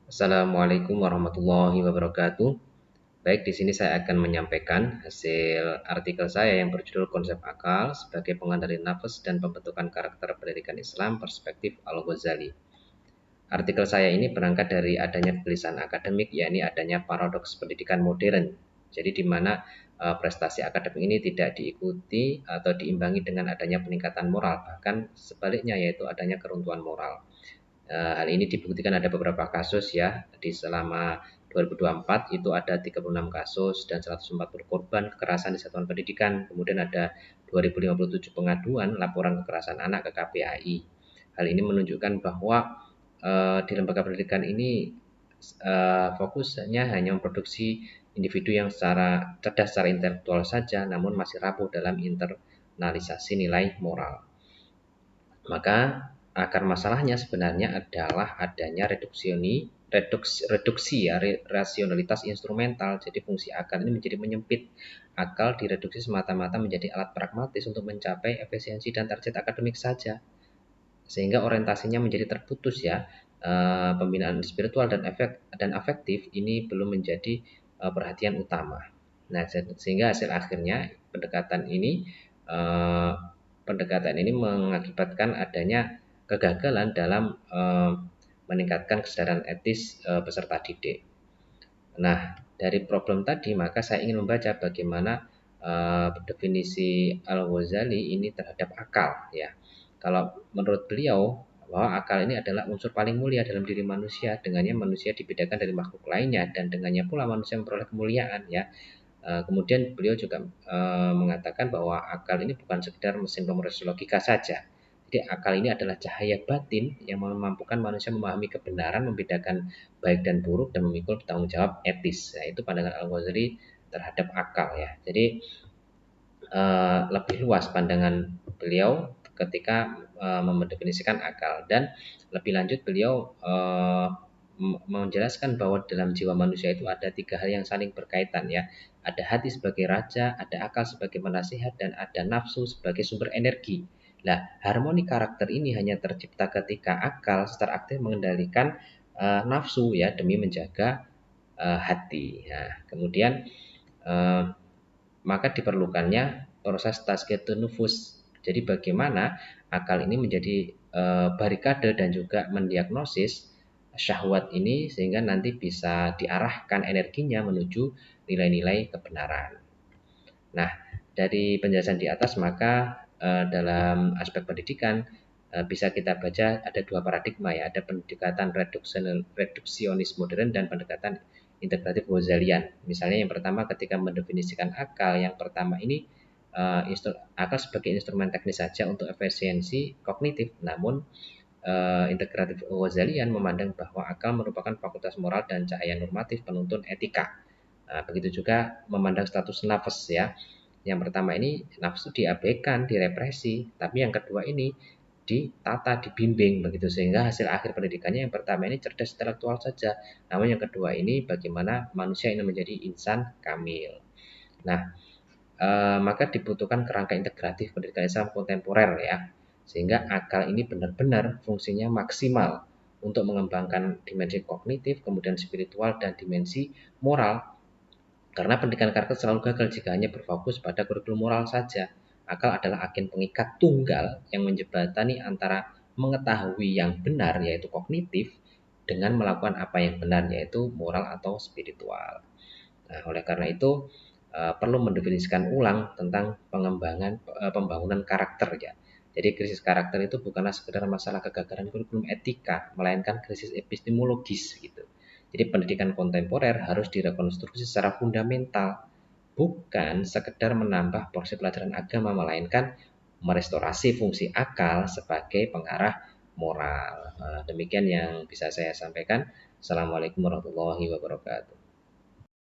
Assalamualaikum warahmatullahi wabarakatuh. Baik, di sini saya akan menyampaikan hasil artikel saya yang berjudul Konsep Akal sebagai Pengendali Nafas dan Pembentukan Karakter Pendidikan Islam Perspektif Al-Ghazali. Artikel saya ini berangkat dari adanya tulisan akademik, yakni adanya paradoks pendidikan modern. Jadi di mana prestasi akademik ini tidak diikuti atau diimbangi dengan adanya peningkatan moral, bahkan sebaliknya yaitu adanya keruntuhan moral. Hal ini dibuktikan ada beberapa kasus ya, di selama 2024 itu ada 36 kasus dan 140 korban kekerasan di satuan pendidikan. Kemudian ada 2057 pengaduan laporan kekerasan anak ke KPAI. Hal ini menunjukkan bahwa di lembaga pendidikan ini fokusnya hanya memproduksi individu yang secara cerdas secara intelektual saja, namun masih rapuh dalam internalisasi nilai moral. Maka akar masalahnya sebenarnya adalah adanya rasionalitas instrumental. Jadi fungsi akal ini menjadi menyempit. Akal direduksi semata-mata menjadi alat pragmatis untuk mencapai efisiensi dan target akademik saja, sehingga orientasinya menjadi terputus ya. Pembinaan spiritual dan afektif ini belum menjadi perhatian utama. Nah, sehingga hasil akhirnya eh, pendekatan ini mengakibatkan adanya kegagalan dalam meningkatkan kesadaran etis peserta didik. Nah, dari problem tadi maka saya ingin membaca bagaimana definisi Al-Ghazali ini terhadap akal ya. Kalau menurut beliau bahwa akal ini adalah unsur paling mulia dalam diri manusia, dengannya manusia dibedakan dari makhluk lainnya dan dengannya pula manusia memperoleh kemuliaan ya. Kemudian beliau juga mengatakan bahwa akal ini bukan sekedar mesin pemersatu logika saja. Jadi akal ini adalah cahaya batin yang memampukan manusia memahami kebenaran, membedakan baik dan buruk, dan memikul tanggung jawab etis. Nah, itu pandangan Al-Ghazali terhadap akal ya. Jadi lebih luas pandangan beliau ketika mendefinisikan akal, dan lebih lanjut beliau menjelaskan bahwa dalam jiwa manusia itu ada tiga hal yang saling berkaitan ya. Ada hati sebagai raja, ada akal sebagai penasihat, dan ada nafsu sebagai sumber energi. Nah, harmoni karakter ini hanya tercipta ketika akal secara aktif mengendalikan nafsu ya demi menjaga hati. Nah, kemudian uh, maka diperlukannya proses tazkiyatun nufus. Jadi bagaimana akal ini menjadi barikade dan juga mendiagnosis syahwat ini sehingga nanti bisa diarahkan energinya menuju nilai-nilai kebenaran. Nah, dari penjelasan di atas maka dalam aspek pendidikan bisa kita baca ada dua paradigma ya, ada pendekatan reduksionis modern dan pendekatan integratif Ghazalian. Misalnya yang pertama ketika mendefinisikan akal, yang pertama ini akal sebagai instrumen teknis saja untuk efisiensi kognitif, namun integratif Ghazalian memandang bahwa akal merupakan fakultas moral dan cahaya normatif penuntun etika. Nah, begitu juga memandang status nafas ya. Yang pertama ini nafsu diabaikan, direpresi, tapi yang kedua ini ditata, dibimbing begitu, sehingga hasil akhir pendidikannya yang pertama ini cerdas intelektual saja, namun yang kedua ini bagaimana manusia ini menjadi insan kamil. Nah, maka dibutuhkan kerangka integratif pendidikan Islam kontemporer ya, sehingga akal ini benar-benar fungsinya maksimal untuk mengembangkan dimensi kognitif, kemudian spiritual, dan dimensi moral. Karena pendidikan karakter selalu gagal jika hanya berfokus pada kurikulum moral saja. Akal adalah agen pengikat tunggal yang menjembatani antara mengetahui yang benar yaitu kognitif dengan melakukan apa yang benar yaitu moral atau spiritual. Nah, oleh karena itu perlu mendefinisikan ulang tentang pembangunan karakter ya. Jadi krisis karakter itu bukanlah sekedar masalah kegagalan kurikulum etika, melainkan krisis epistemologis gitu. Jadi pendidikan kontemporer harus direkonstruksi secara fundamental, bukan sekedar menambah porsi pelajaran agama, melainkan merestorasi fungsi akal sebagai pengarah moral. Demikian yang bisa saya sampaikan. Assalamualaikum warahmatullahi wabarakatuh.